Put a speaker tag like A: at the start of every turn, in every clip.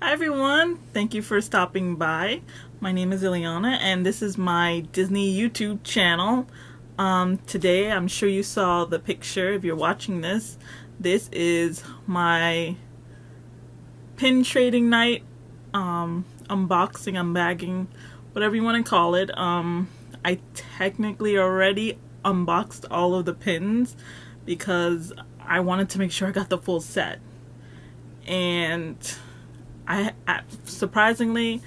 A: Hi everyone, thank you for stopping by. My name is Ileana and this is my Disney YouTube channel. Today I'm sure you saw the picture if you're watching this. This is my pin trading night, unboxing, unbagging, whatever you want to call it. I technically already unboxed all of the pins because I wanted to make sure I got the full set. And surprisingly,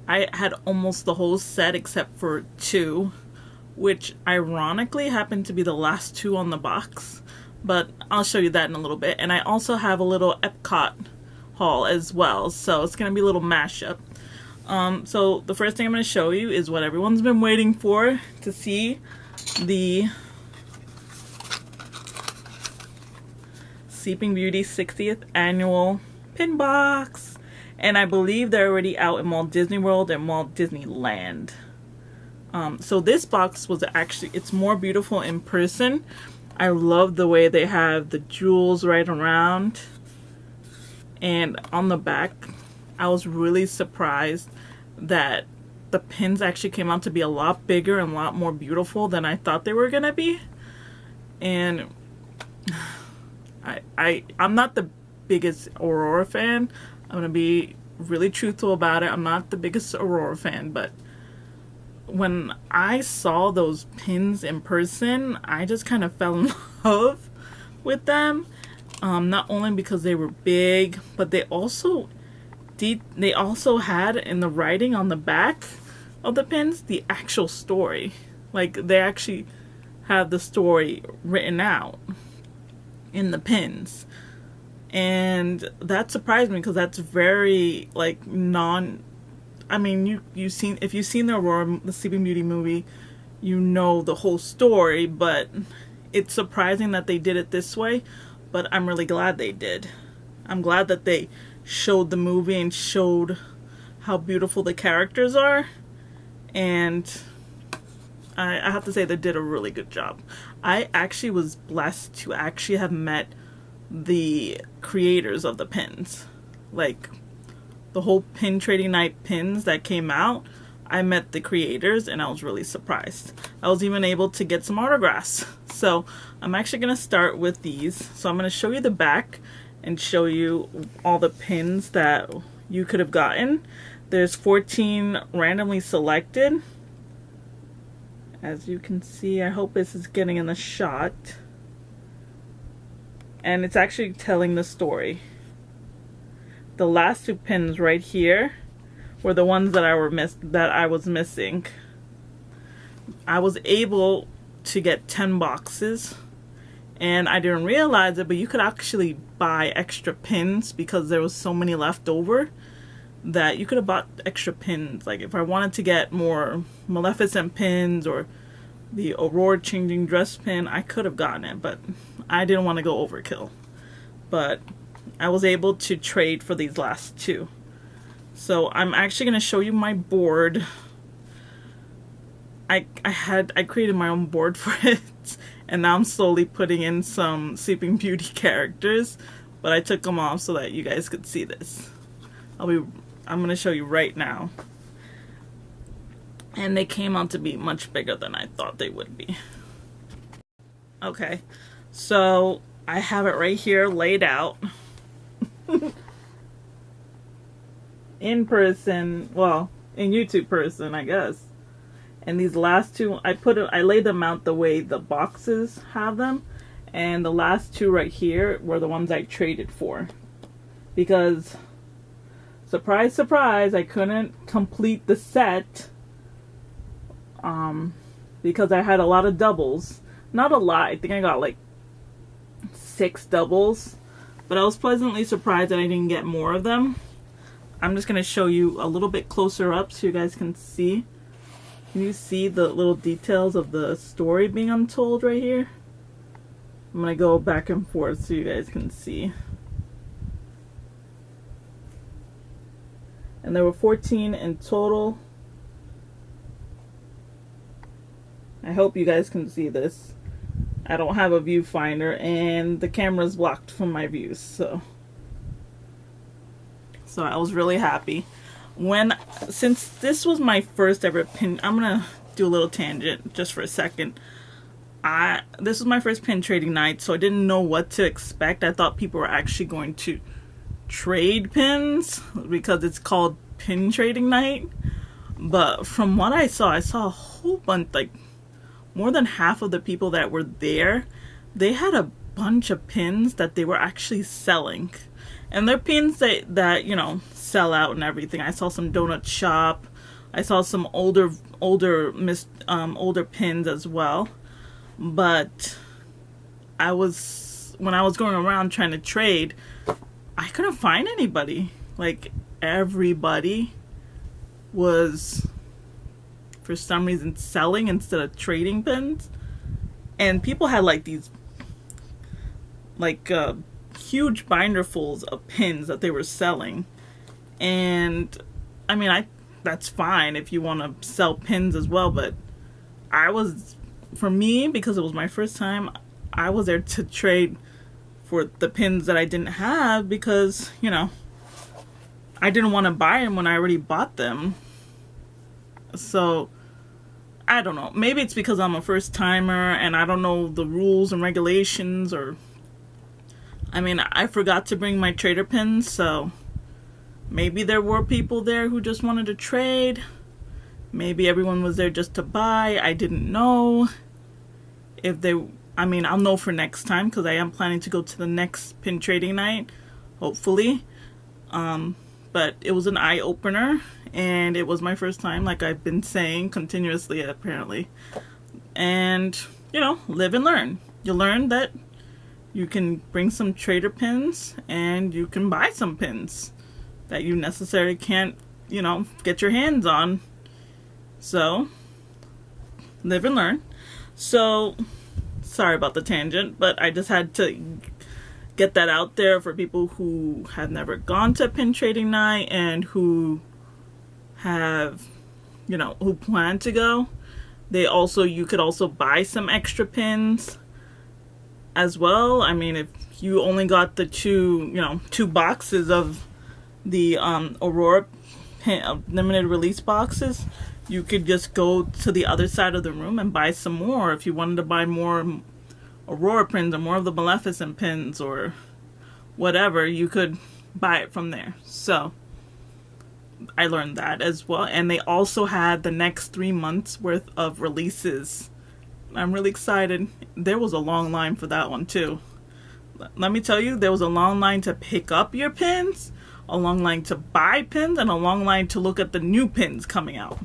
A: I had almost the whole set except for two, which ironically happened to be the last two on the box, but I'll show you that in a little bit. And I also have a little Epcot haul as well, so it's gonna be a little mashup. So the first thing I'm gonna show you is what everyone's been waiting for to see, the Sleeping Beauty 60th annual pin box. And I believe they're already out in Walt Disney World and Walt Disneyland. So this box was actually, it's more beautiful in person. I love the way they have the jewels right around. And on the back, I was really surprised that the pins actually came out to be a lot bigger and a lot more beautiful than I thought they were gonna be. And I'm not the biggest Aurora fan. I'm gonna be really truthful about it. I'm not the biggest Aurora fan, but when I saw those pins in person, I just kind of fell in love with them. Not only because they were big, but they also had in the writing on the back of the pins the actual story. Like, they actually have the story written out in the pins. And that surprised me because that's very, like, I mean, if you've seen the Aurora, the Sleeping Beauty movie, you know the whole story, but it's surprising that they did it this way, but I'm really glad they did. I'm glad that they showed the movie and showed how beautiful the characters are, and I have to say they did a really good job. I actually was blessed to actually have met the creators of the pins. Like, the whole pin trading night pins that came out, I met the creators and I was really surprised. I was even able to get some autographs. So I'm actually going to start with these. So I'm going to show you the back and show you all the pins that you could have gotten. There's 14 randomly selected. As you can see, I hope this is getting in the shot. And it's actually telling the story. The last two pins right here were the ones that I was missing. I was able to get 10 boxes, and I didn't realize it, but you could actually buy extra pins because there was so many left over that you could have bought extra pins. Like, if I wanted to get more Maleficent pins or the Aurora changing dress pin, I could have gotten it, but I didn't want to go overkill. But I was able to trade for these last two. So I'm actually going to show you my board. I created my own board for it, and now I'm slowly putting in some Sleeping Beauty characters, but I took them off so that you guys could see this. I'm going to show you right now. And they came out to be much bigger than I thought they would be. Okay, so I have it right here laid out. In person, well, in YouTube person, I guess. And these last two, I laid them out the way the boxes have them. And the last two right here were the ones I traded for. Because, surprise, surprise, I couldn't complete the set. Because I had a lot of doubles. Not a lot, I think I got like 6 doubles. But I was pleasantly surprised that I didn't get more of them. I'm just going to show you a little bit closer up so you guys can see. Can you see the little details of the story being untold right here? I'm going to go back and forth so you guys can see. And there were 14 in total. I hope you guys can see this. I don't have a viewfinder and the camera's blocked from my views, so So I was really happy. Since this was my first ever pin, I'm gonna do a little tangent just for a second. This was my first pin trading night, so I didn't know what to expect. I thought people were actually going to trade pins because it's called pin trading night. But from what I saw a whole bunch, like more than half of the people that were there, they had a bunch of pins that they were actually selling. And they're pins that you know, sell out and everything. I saw some donut shop. I saw some older pins as well. But when I was going around trying to trade, I couldn't find anybody. Like, everybody was, for some reason, selling instead of trading pins. And people had like these huge binderfuls of pins that they were selling. And I mean, that's fine if you want to sell pins as well, but for me, because it was my first time, I was there to trade for the pins that I didn't have because, you know, I didn't want to buy them when I already bought them. So, I don't know. Maybe it's because I'm a first timer and I don't know the rules and regulations, or I mean, I forgot to bring my trader pins, so maybe there were people there who just wanted to trade. Maybe everyone was there just to buy. I didn't know. I'll know for next time because I am planning to go to the next pin trading night, hopefully. But it was an eye-opener, and it was my first time, like I've been saying continuously, apparently. And, you know, live and learn. You learn that you can bring some trader pins, and you can buy some pins that you necessarily can't, you know, get your hands on. So, live and learn. So, sorry about the tangent, but I just had to get that out there for people who have never gone to pin trading night and who have, you know, who plan to go. You could also buy some extra pins as well. I mean, if you only got the two boxes of the Aurora pin, limited release boxes, you could just go to the other side of the room and buy some more. If you wanted to buy more Aurora pins or more of the Maleficent pins or whatever, you could buy it from there. So I learned that as well. And they also had the next 3 months worth of releases. I'm really excited. There was a long line for that one too. Let me tell you, there was a long line to pick up your pins, a long line to buy pins, and a long line to look at the new pins coming out.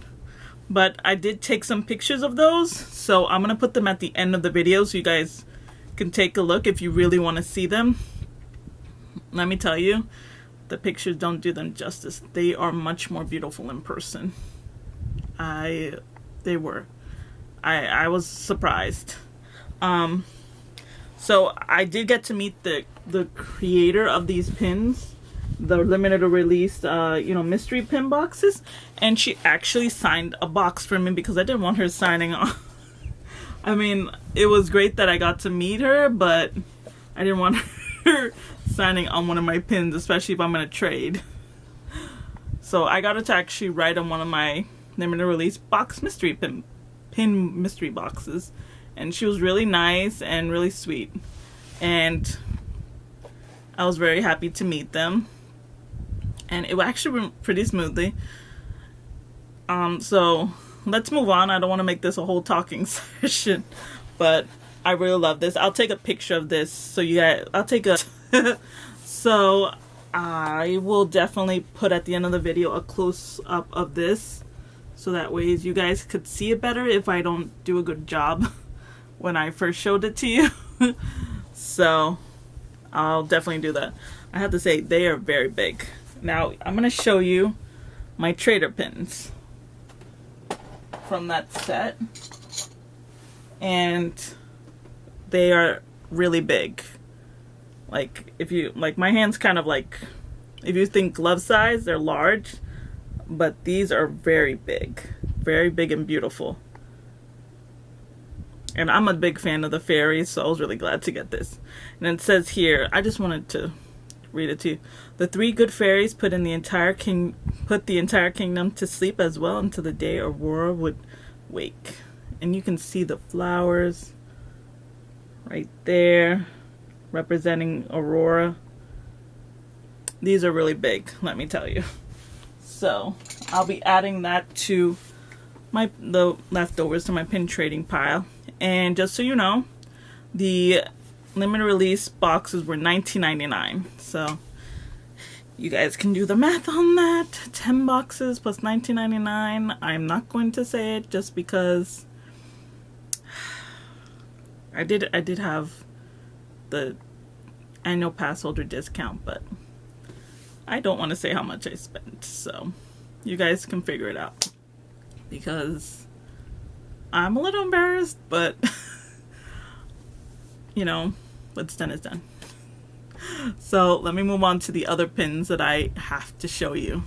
A: But I did take some pictures of those, so I'm going to put them at the end of the video so you guys can take a look if you really want to see them. Let me tell you, the pictures don't do them justice. They are much more beautiful in person. I was surprised. So I did get to meet the creator of these pins, the limited release, mystery pin boxes, and she actually signed a box for me because I didn't want her signing on. I mean, it was great that I got to meet her, but I didn't want her signing on one of my pins, especially if I'm going to trade. So I got her to actually write on one of my limited release box mystery pin mystery boxes, and she was really nice and really sweet, and I was very happy to meet them, and it actually went pretty smoothly. So let's move on. I don't want to make this a whole talking session, but I really love this. I'll take a picture of this so you guys, so I will definitely put at the end of the video a close up of this, so that way you guys could see it better if I don't do a good job when I first showed it to you. So I'll definitely do that. I have to say, they are very big. Now I'm going to show you my trader pins from that set, and they are really big. Like, my hand's kind of like, if you think glove size, they're large, but these are very big and beautiful. And I'm a big fan of the fairies, so I was really glad to get this. And it says here, I just wanted to read it to you. The three good fairies put the entire kingdom to sleep as well until the day Aurora would wake. And you can see the flowers right there representing Aurora. These are really big, let me tell you. So I'll be adding that to the leftovers to my pin trading pile. And just so you know, the limited release boxes were $19.99. So you guys can do the math on that. 10 boxes plus $19.99. I'm not going to say it just because I did have the annual pass holder discount, but I don't want to say how much I spent. So you guys can figure it out because I'm a little embarrassed, but you know, what's done is done. So let me move on to the other pins that I have to show you.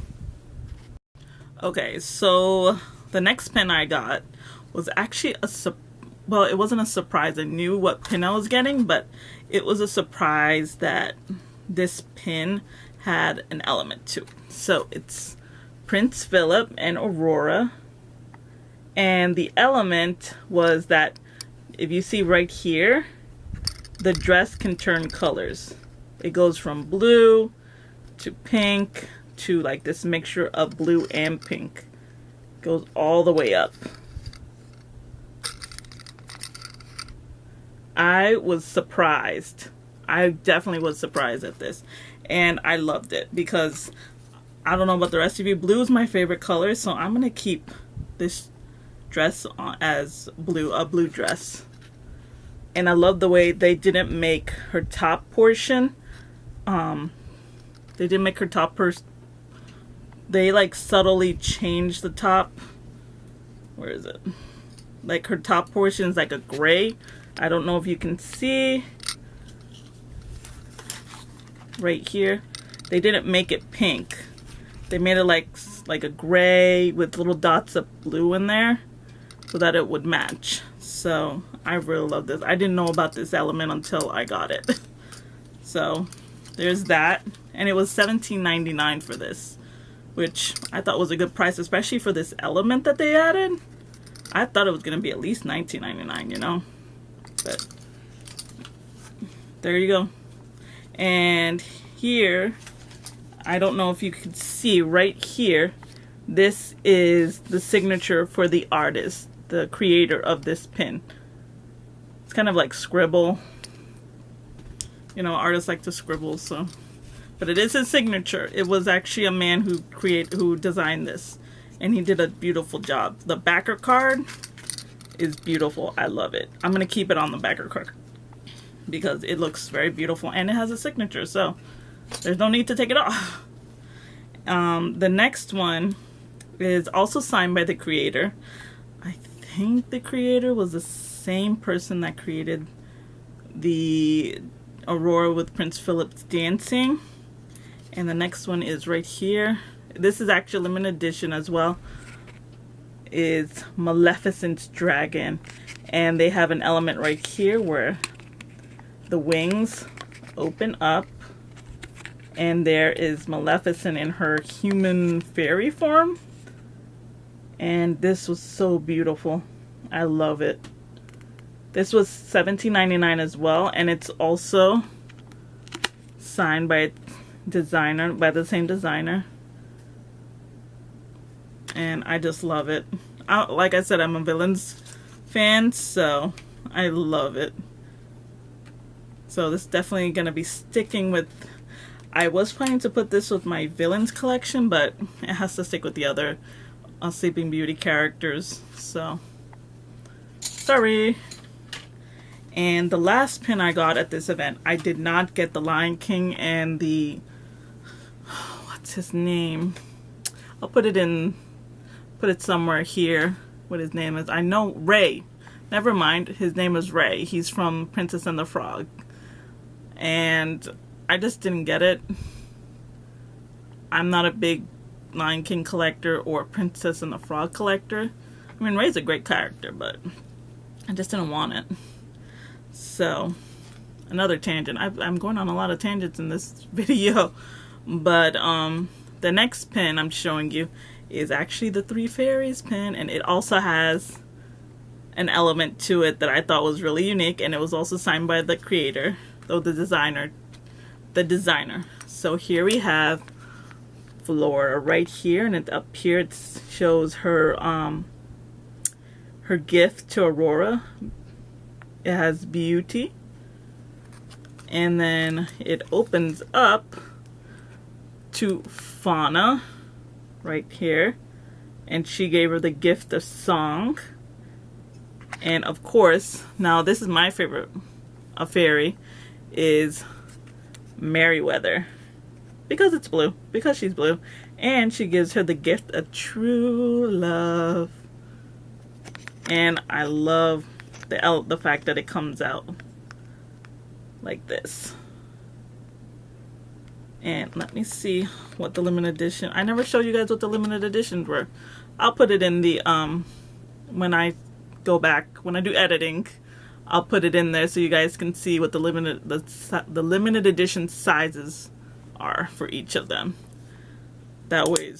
A: Okay, so the next pin I got was actually well, it wasn't a surprise. I knew what pin I was getting, but it was a surprise that this pin had an element to it. So it's Prince Philip and Aurora, and the element was that if you see right here, the dress can turn colors. It goes from blue to pink to like this mixture of blue and pink. It goes all the way up. I was surprised. I definitely was surprised at this. And I loved it because I don't know about the rest of you. Blue is my favorite color, so I'm going to keep this dress on as blue, a blue dress. And I love the way they didn't make her top portion. They didn't make her top they like subtly changed the top. Where is it? Like her top portion is like a gray. I don't know if you can see right here. They didn't make it pink. They made it like a gray with little dots of blue in there so that it would match. So I really love this. I didn't know about this element until I got it. So there's that. And it was $17.99 for this, which I thought was a good price, especially for this element that they added. I thought it was going to be at least $19.99, you know. But there you go. And here, I don't know if you can see right here, this is the signature for the artist, the creator of this pin. It's kind of like scribble. You know, artists like to scribble, so. But it is his signature. It was actually a man who designed this, and he did a beautiful job. The backer card is beautiful. I love it. I'm gonna keep it on the backer card because it looks very beautiful and it has a signature, so there's no need to take it off. The next one is also signed by the creator. I think the creator was the same person that created the Aurora with Prince Philip's dancing. And the next one is right here. This is actually limited edition as well. Is Maleficent's dragon. And they have an element right here where the wings open up. And there is Maleficent in her human fairy form. And this was so beautiful. I love it. This was $17.99 as well. And it's also signed by the same designer. And I just love it. Like I said, I'm a Villains fan, so I love it. So this is definitely going to be sticking with... I was planning to put this with my Villains collection, but it has to stick with the other Sleeping Beauty characters. So, sorry. And the last pin I got at this event, I did not get the Lion King and the... What's his name? I'll put it somewhere here, what his name is. I know Ray. Never mind, his name is Ray. He's from Princess and the Frog. And I just didn't get it. I'm not a big Lion King collector or Princess and the Frog collector. I mean, Ray's a great character, but I just didn't want it. So another tangent. I'm going on a lot of tangents in this video. But the next pin I'm showing you is actually the Three Fairies pin, and it also has an element to it that I thought was really unique, and it was also signed by the creator, though the designer. So here we have Flora right here, and up here it shows her her gift to Aurora. It has beauty, and then it opens up to Fauna right here, and she gave her the gift of song. And of course, now this is my favorite fairy, is Merryweather, because it's blue, because she's blue, and she gives her the gift of true love. And I love the fact that it comes out like this. And let me see what the limited edition. I never showed you guys what the limited editions were. I'll put it in the when I go back, when I do editing, I'll put it in there so you guys can see what the limited edition sizes are for each of them. That way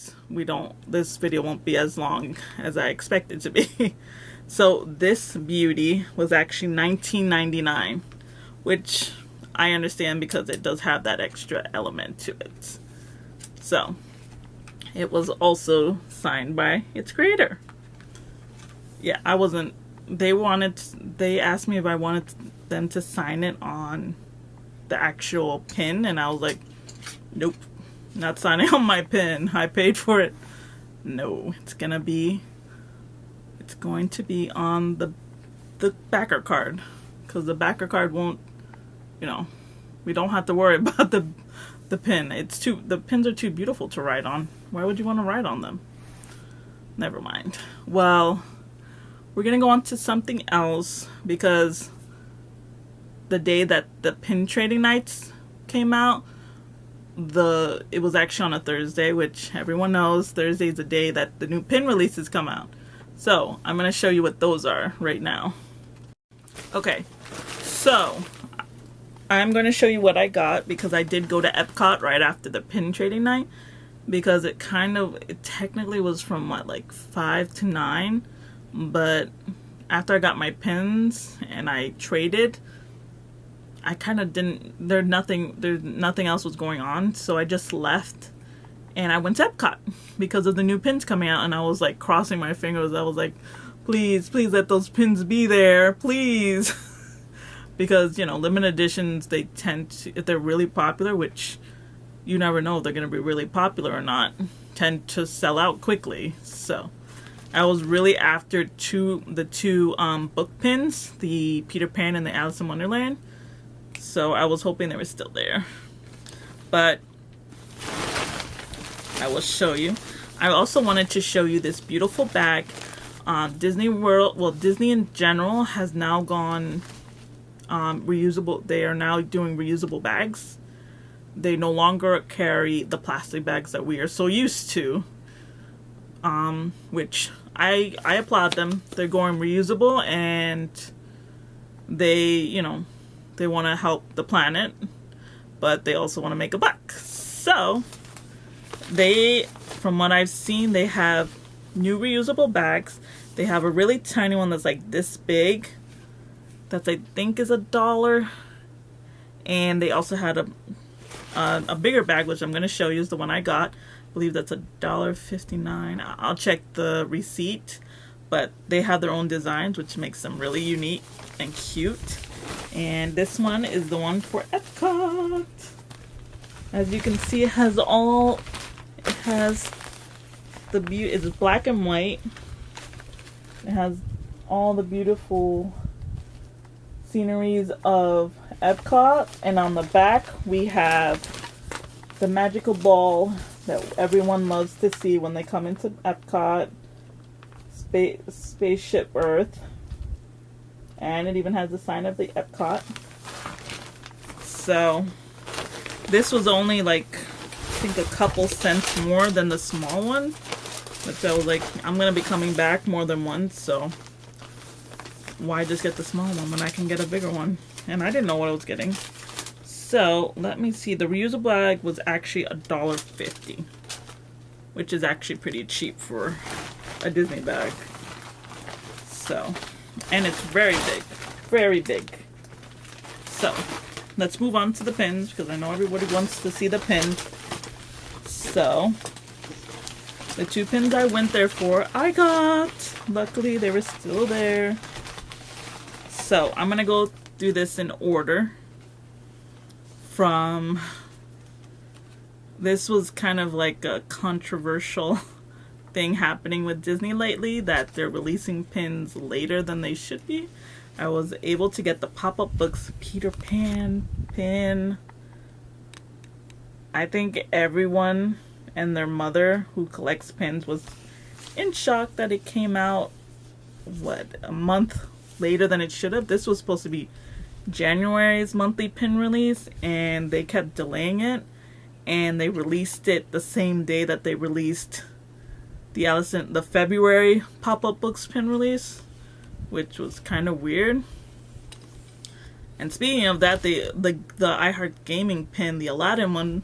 A: this video won't be as long as I expect it to be. So this beauty was actually $19.99, which I understand because it does have that extra element to it. So it was also signed by its creator. Yeah, they asked me if I wanted them to sign it on the actual pin, and I was like, nope, not signing on my pin. I paid for it. No, it's going to be on the backer card, because the backer card won't, we don't have to worry about the pin. The pins are too beautiful to write on. Why would you want to write on them? Never mind. Well, we're gonna go on to something else, because the day that the pin trading nights came out, it was actually on a Thursday, which everyone knows Thursday is the day that the new pin releases come out. So I'm gonna show you what those are right now. Okay, so I'm going to show you what I got, because I did go to Epcot right after the pin trading night, because it technically was from like 5 to 9, but after I got my pins and I traded, I kind of there's nothing else was going on, so I just left and I went to Epcot because of the new pins coming out, and I was like crossing my fingers. I was like, please let those pins be there, please. Because, limited editions, they tend to, if they're really popular, which you never know if they're going to be really popular or not, tend to sell out quickly. So I was really after the two book pins, the Peter Pan and the Alice in Wonderland. So I was hoping they were still there. But I will show you. I also wanted to show you this beautiful bag. Disney in general has now gone reusable. They are now doing reusable bags. They no longer carry the plastic bags that we are so used to, which I applaud them. They're going reusable, and they they want to help the planet, but they also want to make a buck. So from what I've seen, they have new reusable bags. They have a really tiny one that's like this big, that I think is $1, and they also had a bigger bag, which I'm going to show you, is the one I got. I believe that's $1.59. I'll check the receipt, but they have their own designs, which makes them really unique and cute. And this one is the one for Epcot. As you can see, it has the beauty. It's black and white. It has all the beautiful sceneries of Epcot, and on the back we have the magical ball that everyone loves to see when they come into Epcot, Spaceship Earth, and it even has the sign of the Epcot. So this was only like, I think, a couple cents more than the small one, but I was like, I'm gonna be coming back more than once, so why just get the small one when I can get a bigger one? and I didn't know what I was getting. So let me see. The reusable bag was actually $1.50, which is actually pretty cheap for a Disney bag. So, and it's very big, very big. So let's move on to the pins, because I know everybody wants to see the pins. So the 2 pins I went there for, I got. Luckily, they were still there. So I'm gonna go through this in order. This was kind of like a controversial thing happening with Disney lately, that they're releasing pins later than they should be. I was able to get the Pop-Up Books Peter Pan pin. I think everyone and their mother who collects pins was in shock that it came out, a month later than it should have. This was supposed to be January's monthly pin release, and they kept delaying it, and they released it the same day that they released the February Pop-Up Books pin release, which was kind of weird. And speaking of that, the iHeart Gaming pin, the Aladdin one,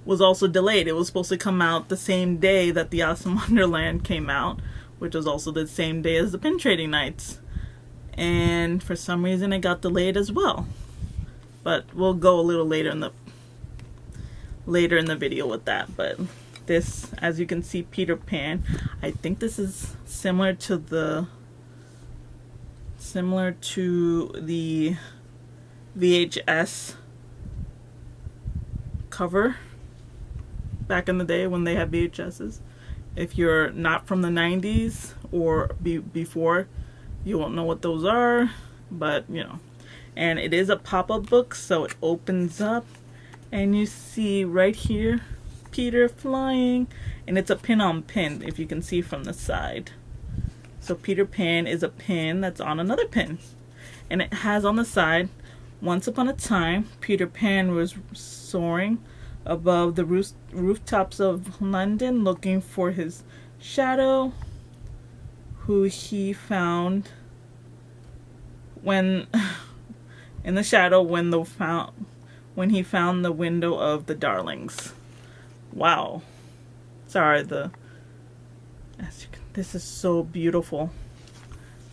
A: was also delayed. It was supposed to come out the same day that the Alice in Wonderland came out, which was also the same day as the Pin Trading Nights. And for some reason it got delayed as well. But we'll go a little later in the video with that. But this, as you can see, Peter Pan, I think this is similar to the VHS cover back in the day when they had VHSs. If you're not from the 90s or before, you won't know what those are, but you know. And it is a pop-up book, so it opens up and you see right here Peter flying, and it's a pin on pin, if you can see from the side. So Peter Pan is a pin that's on another pin, and it has on the side, once upon a time Peter Pan was soaring above the rooftops of London looking for his shadow, who he found when in the shadow when he found the window of the Darlings. Wow. Sorry, this is so beautiful.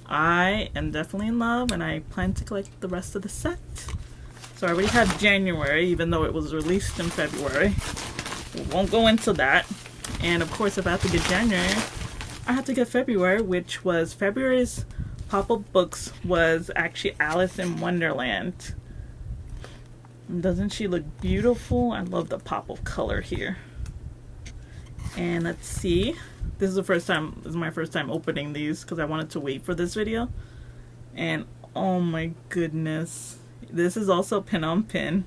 A: I am definitely in love, and I plan to collect the rest of the set. So I already have January, even though it was released in February. We won't go into that. And of course, if I have to get January, I have to get February, which was February's Pop-Up Books was actually Alice in Wonderland. Doesn't she look beautiful? I love the pop of color here. And let's see. This is my first time opening these because I wanted to wait for this video. And oh my goodness. This is also pin on pin.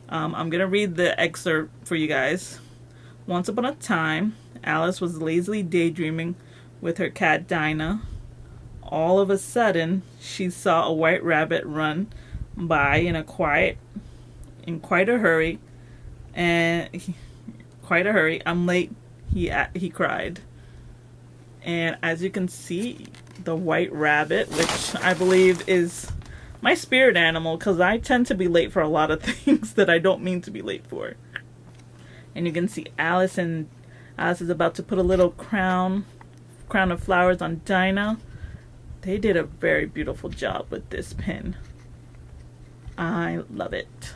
A: I'm gonna read the excerpt for you guys. Once upon a time, Alice was lazily daydreaming with her cat Dinah. All of a sudden, she saw a white rabbit run by in quite a hurry. I'm late, he cried. And as you can see, the white rabbit, which I believe is my spirit animal, because I tend to be late for a lot of things that I don't mean to be late for. And you can see Alice is about to put a little crown of flowers on Dinah. They did a very beautiful job with this pin. I love it.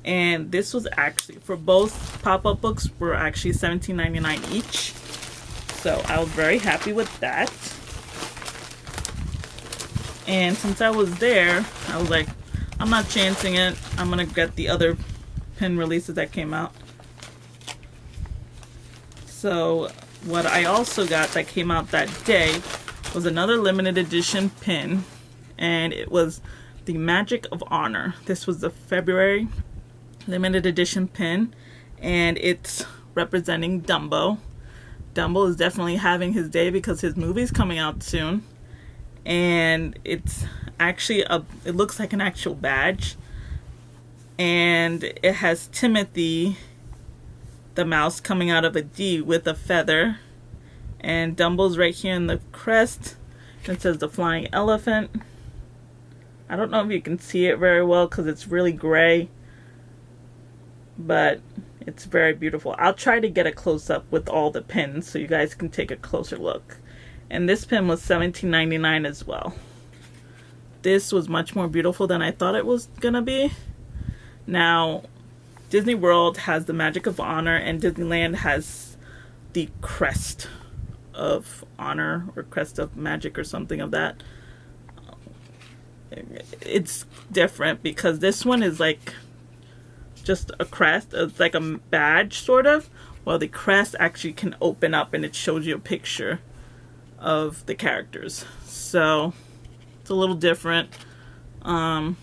A: And this was actually, for both pop-up books, were actually $17.99 each. So I was very happy with that. And since I was there, I was like, I'm not chancing it. I'm going to get the other pin releases that came out. So what I also got that came out that day was another limited edition pin. And it was the Magic of Honor. This was the February limited edition pin. And it's representing Dumbo. Dumbo is definitely having his day because his movie's coming out soon. And it's actually it looks like an actual badge. And it has Timothy the mouse coming out of a D with a feather. And Dumbo's right here in the crest. It says the flying elephant. I don't know if you can see it very well because it's really gray, but it's very beautiful. I'll try to get a close-up with all the pins so you guys can take a closer look. And this pin was $17.99 as well. This was much more beautiful than I thought it was gonna be. Now, Disney World has the Magic of Honor, and Disneyland has the Crest of Honor, or Crest of Magic, or something of that. It's different because this one is like just a crest. It's like a badge, sort of. While the crest actually can open up and it shows you a picture of the characters. So it's a little different. I'm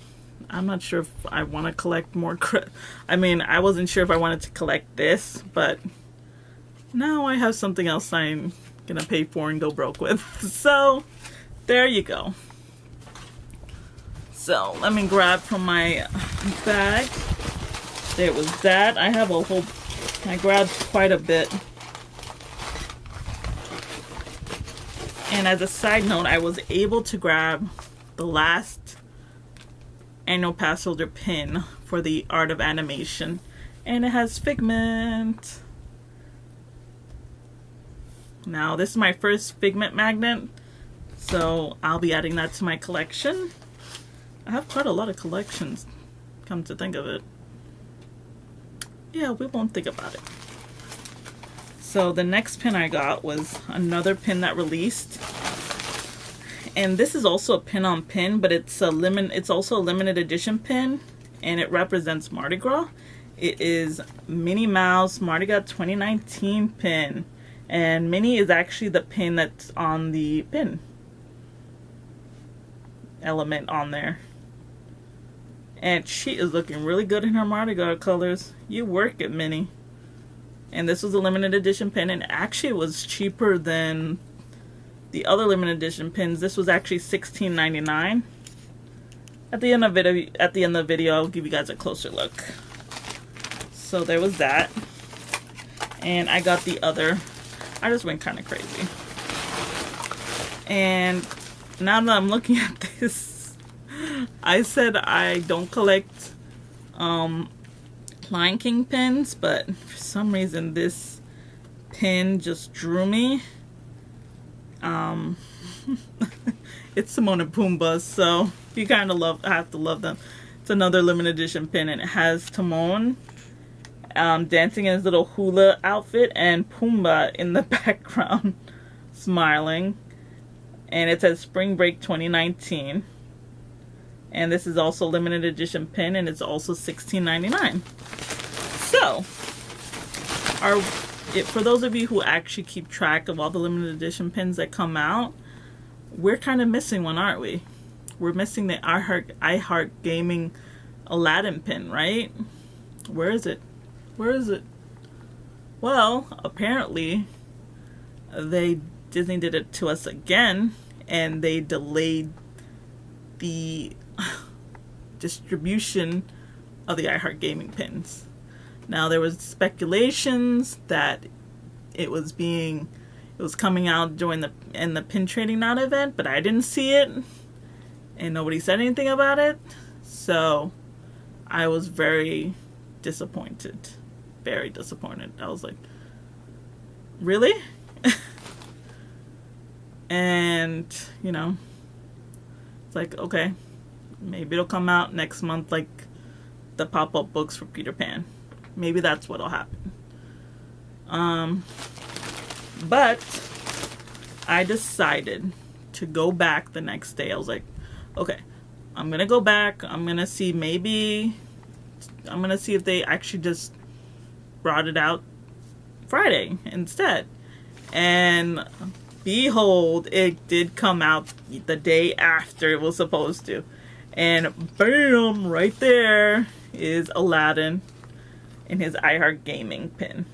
A: not sure if I want to collect more I mean, I wasn't sure if I wanted to collect this, but now I have something else I'm gonna pay for and go broke with. So there you go. So let me grab from my bag. There was that. I have a whole, I grabbed quite a bit. And as a side note, I was able to grab the last annual pass holder pin for the Art of Animation. And it has Figment. Now, this is my first Figment magnet, so I'll be adding that to my collection. I have quite a lot of collections, come to think of it. Yeah, we won't think about it. So the next pin I got was another pin that released. And this is also a pin on pin, but it's also a limited edition pin, and it represents Mardi Gras. It is Minnie Mouse Mardi Gras 2019 pin. And Minnie is actually the pin that's on the pin element on there. And she is looking really good in her Mardi Gras colors. You work it, Minnie. And this was a limited edition pin, and actually it was cheaper than the other limited edition pins. This was actually $16.99. At the end of the video, I'll give you guys a closer look. So there was that. And I got the other. I just went kind of crazy. And now that I'm looking at this, I said I don't collect Lion King pins, but for some reason this pin just drew me. It's Timon and Pumbaa, so you kind of have to love them. It's another limited edition pin, and it has Timon dancing in his little hula outfit and Pumbaa in the background smiling, and it says Spring Break 2019. And this is also a limited edition pin, and it's also $16.99. So, for those of you who actually keep track of all the limited edition pins that come out, we're kind of missing one, aren't we? We're missing the iHeart Gaming Aladdin pin, right? Where is it? Where is it? Well, apparently, Disney did it to us again, and they delayed the distribution of the iHeart Gaming pins. Now, there was speculations that it was coming out during the Pin Trading Now event, but I didn't see it, and nobody said anything about it. So I was very disappointed. Very disappointed. I was like, really? And, you know, it's like, okay, maybe it'll come out next month like the pop-up books for Peter Pan. Maybe that's what'll happen. But I decided to go back the next day. I was like, okay, I'm gonna go back. I'm gonna see if they actually just brought it out Friday instead. And behold, it did come out the day after it was supposed to. And bam, right there is Aladdin in his iHeart Gaming pin.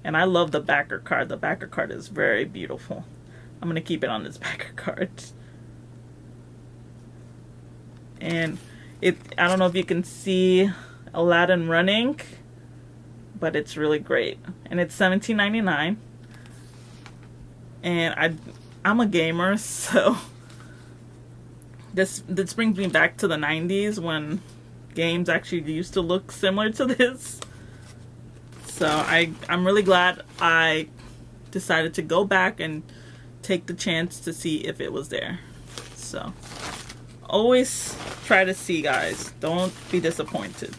A: And I love the backer card. The backer card is very beautiful. I'm going to keep it on this backer card. And I don't know if you can see Aladdin running, but it's really great. And it's $17.99. And I'm a gamer, so This brings me back to the 90s when games actually used to look similar to this. So I'm really glad I decided to go back and take the chance to see if it was there. So always try to see, guys. Don't be disappointed.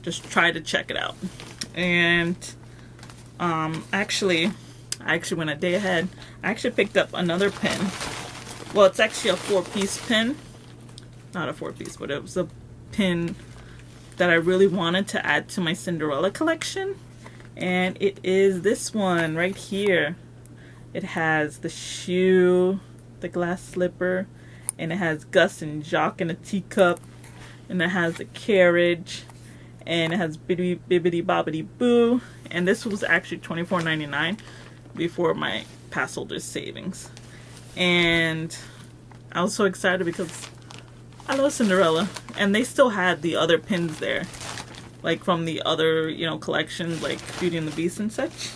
A: Just try to check it out. And actually I went a day ahead. I actually picked up another pin. Well, it's actually a 4-piece pin. Not a 4-piece, but it was a pin that I really wanted to add to my Cinderella collection. And it is this one right here. It has the shoe, the glass slipper, and it has Gus and Jacques in a teacup, and it has a carriage, and it has Bibbidi Bibbidi Bobbidi Boo. And this was actually $24.99 before my pass holder's savings. And I was so excited because I love Cinderella, and they still had the other pins there, like from the other, you know, collections like Beauty and the Beast and such.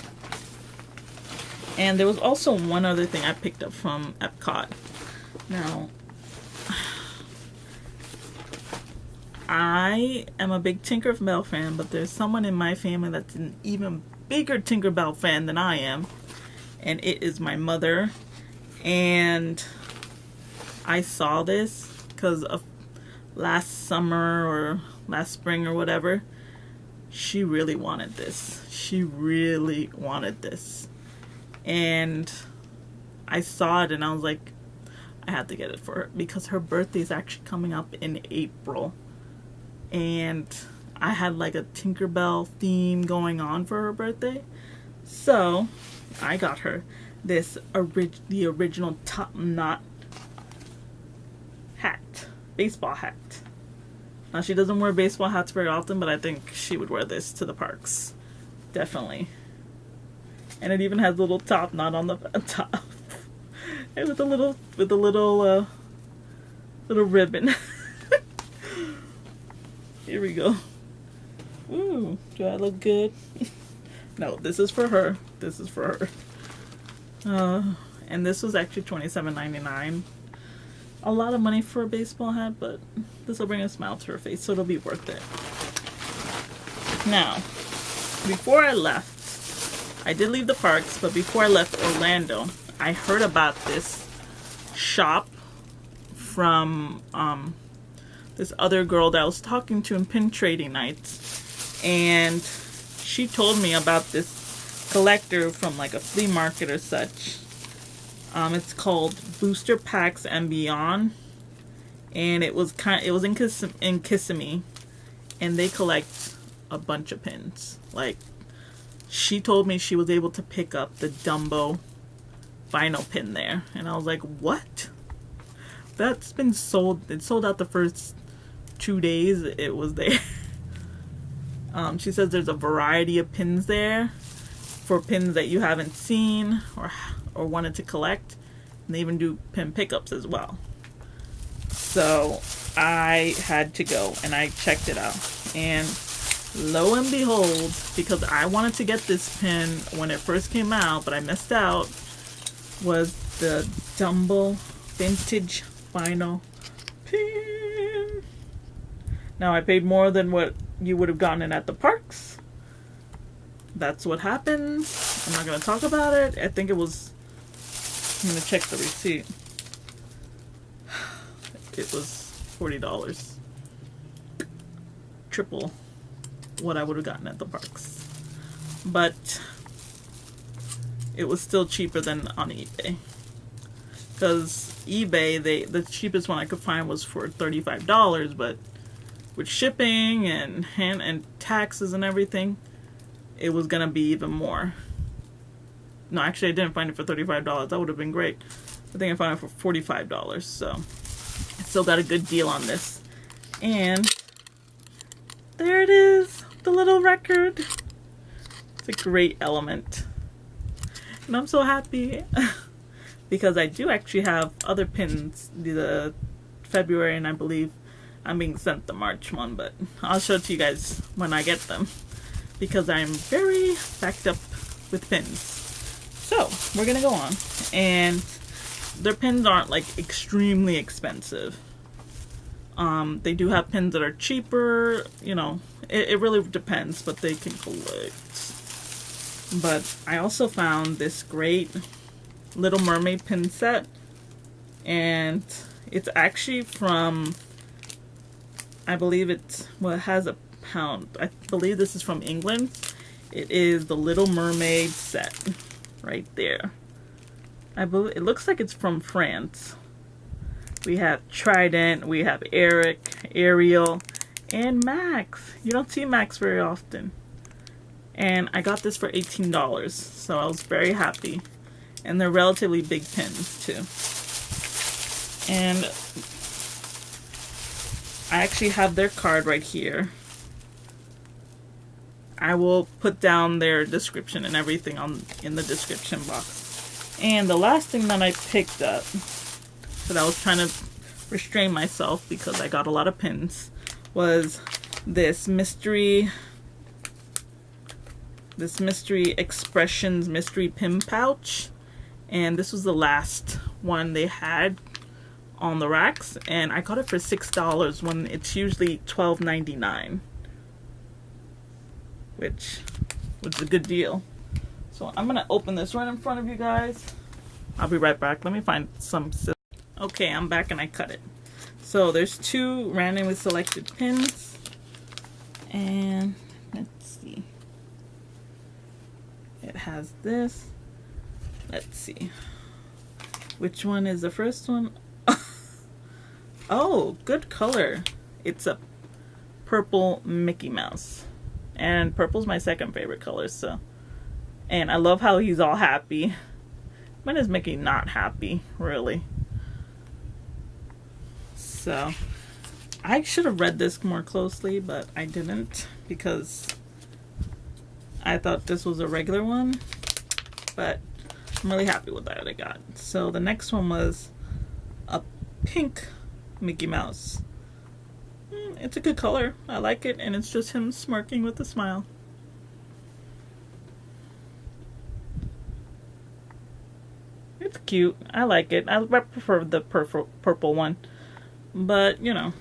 A: And there was also one other thing I picked up from Epcot. Now, I am a big Tinkerbell fan, but there's someone in my family that's an even bigger Tinkerbell fan than I am, and it is my mother. And I saw this because of last summer or last spring or whatever. She really wanted this. She really wanted this. And I saw it and I was like, I had to get it for her because her birthday is actually coming up in April. And I had like a Tinkerbell theme going on for her birthday. So I got her this the original top knot hat, baseball hat. Now she doesn't wear baseball hats very often, but I think she would wear this to the parks, definitely. And it even has a little top knot on the top, and with a little little ribbon. Here we go. Ooh, do I look good? No, this is for her. This is for her. And this was actually $27.99. A lot of money for a baseball hat, but this will bring a smile to her face, so it'll be worth it. Now, before I left, I did leave the parks, but before I left Orlando, I heard about this shop from this other girl that I was talking to in pin trading nights, and she told me about this collector from like a flea market or such. It's called Booster Packs and Beyond, and it was in Kissimmee, and they collect a bunch of pins. Like, she told me she was able to pick up the Dumbo vinyl pin there, and I was like, what? That's been sold. It sold out the first 2 days it was there. She says there's a variety of pins there for pins that you haven't seen or wanted to collect, and they even do pin pickups as well. So I had to go and I checked it out, and lo and behold, because I wanted to get this pin when it first came out, but I missed out, was the Dumbo vintage vinyl pin. Now, I paid more than what you would have gotten at the parks. That's what happens. I'm not going to talk about it. I think it was... I'm going to check the receipt. It was $40. Triple what I would have gotten at the parks. But it was still cheaper than on eBay. Because eBay, the cheapest one I could find was for $35, but with shipping and taxes and everything, it was gonna be even more. No, actually I didn't find it for $35. That would have been great. I think I found it for $45, so I still got a good deal on this. And there it is, the little record. It's a great element. And I'm so happy because I do actually have other pins, the February, and I believe I'm being sent the March one, but I'll show it to you guys when I get them because I'm very backed up with pins. So we're gonna go on, and their pins aren't like extremely expensive. They do have pins that are cheaper, you know, it really depends, but they can collect. But I also found this great Little Mermaid pin set, and it's actually from, I believe it's, well, it has a pound. I believe this is from England. It is the Little Mermaid set right there. I believe it looks like it's from France. We have Trident, we have Eric, Ariel, and Max. You don't see Max very often. And I got this for $18, so I was very happy. And they're relatively big pins too. And I actually have their card right here. I will put down their description and everything in the description box. And the last thing that I picked up, that I was trying to restrain myself because I got a lot of pins, was this mystery expressions mystery pin pouch. And this was the last one they had on the racks, and I got it for $6 when it's usually $12.99, which was a good deal. So I'm gonna open this right in front of you guys. I'll be right back. Let me find some scissors. Okay, I'm back and I cut it. So there's 2 randomly selected pins, and let's see. It has this. Let's see. Which one is the first one? Oh, good color. It's a purple Mickey Mouse. And purple's my second favorite color, so. And I love how he's all happy. When is Mickey not happy, really? So, I should have read this more closely, but I didn't because I thought this was a regular one. But I'm really happy with that I got. So the next one was a pink Mickey Mouse. It's a good color. I like it, and it's just him smirking with a smile. It's cute. I like it. I prefer the purple one. But, you know,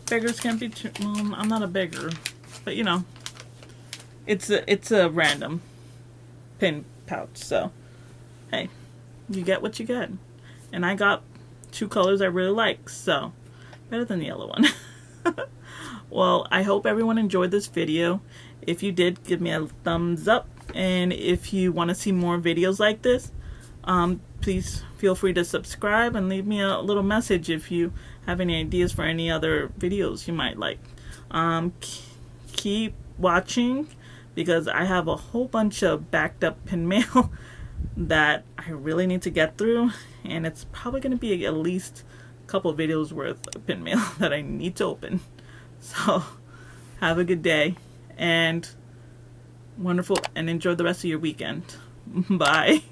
A: beggars can't be too... Well, I'm not a beggar. But, you know, it's a random pin pouch. So, hey, you get what you get. And I got 2 colors I really like. So, better than the yellow one. Well, I hope everyone enjoyed this video. If you did, give me a thumbs up. And if you want to see more videos like this, please feel free to subscribe and leave me a little message if you have any ideas for any other videos you might like. Keep watching because I have a whole bunch of backed up pin mail that I really need to get through, and it's probably going to be at least a couple of videos worth of pin mail that I need to open. So have a good day and wonderful, and enjoy the rest of your weekend. Bye.